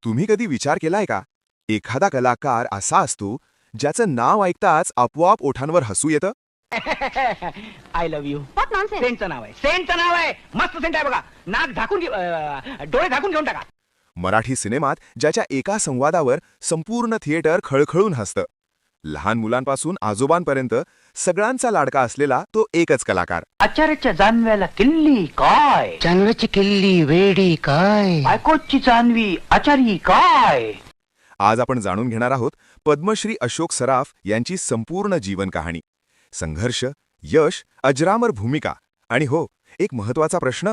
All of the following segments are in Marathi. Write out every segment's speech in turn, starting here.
तुम्ही कधी विचार केलाय का? एखादा कलाकार असा असतो ज्याचं नाव ऐकताच आपोआप ओठांवर हसू येतं. I love you. What nonsense. सेंटचं नाव आहे, सेंटचं नाव आहे. मस्त सेंट आहे बघा. नाक झाकून डोळे झाकून घेऊन टाका. मराठी सिनेमात ज्याच्या एका संवादावर संपूर्ण थिएटर खळखळून हसतं. लहान मुलांपासून आजोबांपर्यंत सगळ्यांचा लाडका असलेला तो एकच कलाकार. आचार्याच्या जानव्याला किल्ली काय, जानव्याची किल्ली वेडी काय, बायकोची जानवी आचारी काय. आज आपण जाणून घेणार आहोत पद्मश्री अशोक सराफ यांची संपूर्ण जीवन कहाणी. संघर्ष, यश, अजरामर भूमिका आणि हो, एक महत्त्वाचा प्रश्न,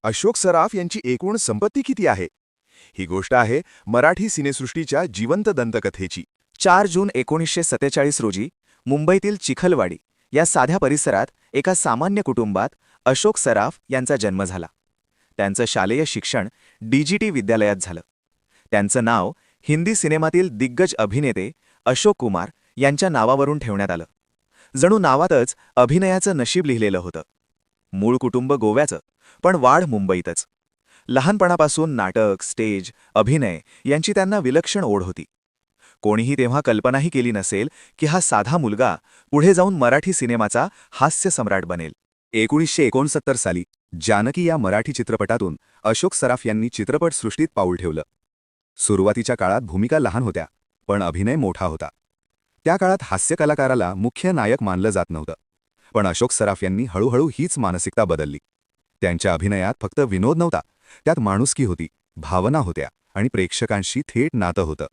अशोक सराफ यांची एकूण संपत्ती किती आहे? ही गोष्ट आहे मराठी सिनेसृष्टीच्या जिवंत दंतकथेची. 4 जून 1947 रोजी मुंबईतील चिखलवाडी या साध्या परिसरात एका सामान्य कुटुंबात अशोक सराफ यांचा जन्म झाला. त्यांचं शालेय शिक्षण DGT विद्यालयात झालं. त्यांचं नाव हिंदी सिनेमातील दिग्गज अभिनेते अशोक कुमार यांच्या नावावरून ठेवण्यात आलं. जणू नावातच अभिनयाचं नशीब लिहिलेलं होतं. मूळ कुटुंब गोव्याचं, पण वाढ मुंबईतच. लहानपणापासून नाटक, स्टेज, अभिनय यांची त्यांना विलक्षण ओढ होती. कोणीही तेव्हा कल्पनाही केली नसेल की हा साधा मुलगा पुढे जाऊन मराठी सिनेमाचा हास्य सम्राट बनेल. 1969 साली जानकी या मराठी चित्रपटातून अशोक सराफ यांनी चित्रपटसृष्टीत पाऊल ठेवलं. सुरुवातीच्या काळात भूमिका लहान होत्या, पण अभिनय मोठा होता. त्या काळात हास्य कलाकाराला मुख्य नायक मानलं जात नव्हतं. पण अशोक सराफ यांनी हळूहळू हीच मानसिकता बदलली. त्यांच्या अभिनयात फक्त विनोद नव्हता, त्यात माणुसकी होती, भावना होत्या आणि प्रेक्षकांशी थेट नातं होतं.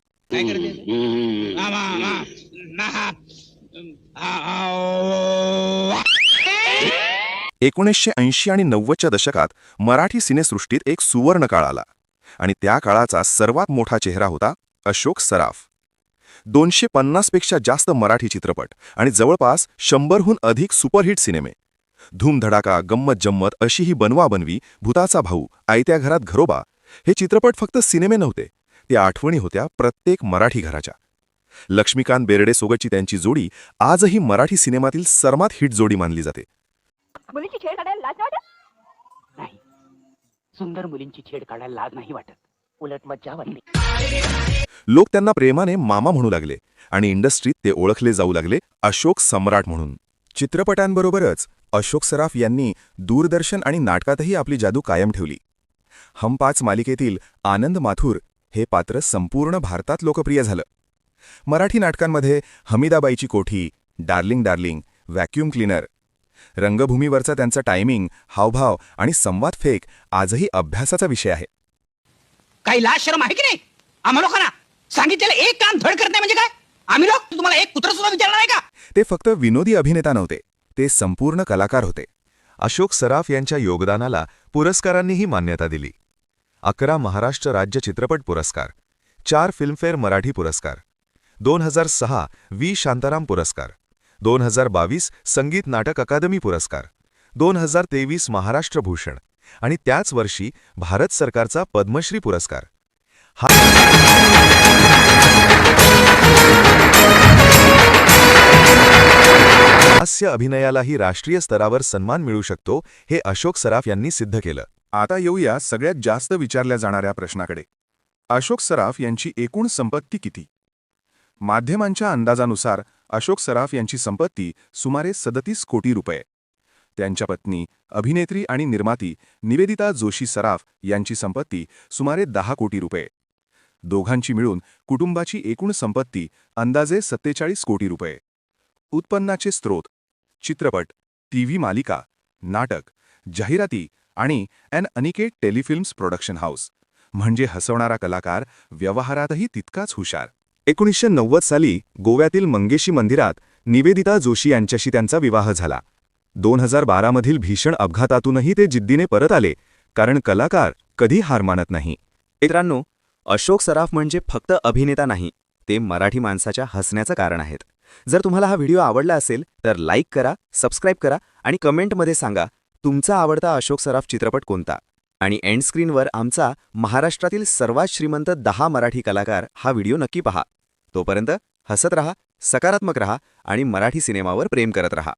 1980 आणि 90च्या दशकात मराठी सिनेसृष्टीत एक सुवर्ण काळ आला आणि त्या काळाचा सर्वात मोठा चेहरा होता अशोक सराफ. 250 पेक्षा जास्त मराठी चित्रपट आणि जवळपास 100हून अधिक सुपरहिट सिनेमे. धूमधडाका, गंमत जम्मत अशी ही बनवाबनवी, भूताचा भाऊ, आयत्या घरात घरोबा हे चित्रपट फक्त सिनेमे नव्हते, त्या आठवणी होत्या प्रत्येक मराठी घराच्या. लक्ष्मीकांत बेर्डे सोबतची त्यांची जोडी आजही मराठी सिनेमातील सर्वात हिट जोडी मानली जाते. मुलीची छेड काढायला लाज नाही वाटत? नाही, सुंदर मुलींची छेड काढायला लाज नाही वाटत, उलट मज्जा वाटते. लोक त्यांना प्रेमाने मामा म्हणू लागले आणि इंडस्ट्रीत ते ओळखले जाऊ लागले अशोक सम्राट म्हणून. चित्रपटांबरोबरच अशोक सराफ यांनी दूरदर्शन आणि नाटकातही आपली जादू कायम ठेवली. हम 5 मालिकेतील आनंद माथुर हे पात्र संपूर्ण भारतात लोकप्रिय झालं. मराठी नाटकांमध्ये हमीदाबाईची कोठी, डार्लिंग डार्लिंग, व्हॅक्यूम क्लीनर. रंगभूमीवरचा त्यांचा टायमिंग, हावभाव आणि संवाद फेक आजही अभ्यासाचा विषय आहे. काही लाज शरम आहे की नाही आम्हा लोकांना? सांगितलेलं एक काम धड करत नाही म्हणजे काय? आम्ही लोक तुम्हाला एक कुत्र सुद्धा विचारणार आहे का? ते फक्त विनोदी अभिनेता नव्हते, ते संपूर्ण कलाकार होते. अशोक सराफ यांच्या योगदानाला पुरस्कारांनीही मान्यता दिली. 11 महाराष्ट्र राज्य चित्रपट पुरस्कार, 4 फिल्मफेअर मराठी पुरस्कार, 2006 व्ही शांताराम पुरस्कार, 2022 संगीत नाटक अकादमी पुरस्कार, 2023 महाराष्ट्र भूषण आणि त्याच वर्षी भारत सरकारचा पद्मश्री पुरस्कार. हास्य अभिनयालाही राष्ट्रीय स्तरावर सन्मान मिळू शकतो हे अशोक सराफ यांनी सिद्ध केलं. आता येऊया सगळ्यात जास्त विचारल्या जाणाऱ्या प्रश्नाकडे. अशोक सराफ यांची एकूण संपत्ती किती? माध्यमांच्या अंदाजानुसार अशोक सराफ यांची संपत्ती सुमारे 37 कोटी रुपये. त्यांच्या पत्नी, अभिनेत्री आणि निर्माती निवेदिता जोशी सराफ यांची संपत्ती सुमारे 10 कोटी रुपये. दोघांची मिळून कुटुंबाची एकूण संपत्ती अंदाजे 47 कोटी रुपये. उत्पन्नाचे स्रोत: चित्रपट, टीव्ही मालिका, नाटक, जाहिराती आणि अनिकेत टेलिफिल्म्स प्रोडक्शन हाऊस. म्हणजे हसवणारा कलाकार व्यवहारातही तितकाच हुशार. 1990 साली गोव्यातील मंगेशी मंदिरात निवेदिता जोशी यांच्याशी त्यांचा विवाह झाला. 2012 मधील भीषण अपघातातूनही ते जिद्दीने परत आले, कारण कलाकार कधी हार मानत नाही. मित्रांनो, अशोक सराफ म्हणजे फक्त अभिनेता नाही, ते मराठी माणसाच्या हसण्याचं कारण आहेत. जर तुम्हाला हा व्हिडिओ आवडला असेल तर लाईक करा, सबस्क्राईब करा आणि कमेंटमध्ये सांगा तुमचा आवडता अशोक सराफ चित्रपट कोणता. आणि एंड स्क्रीनवर आमचा महाराष्ट्रातील सर्वात श्रीमंत 10 मराठी कलाकार हा व्हिडिओ नक्की पहा. तोपर्यंत हसत रहा, सकारात्मक रहा आणि मराठी सिनेमावर प्रेम करत रहा.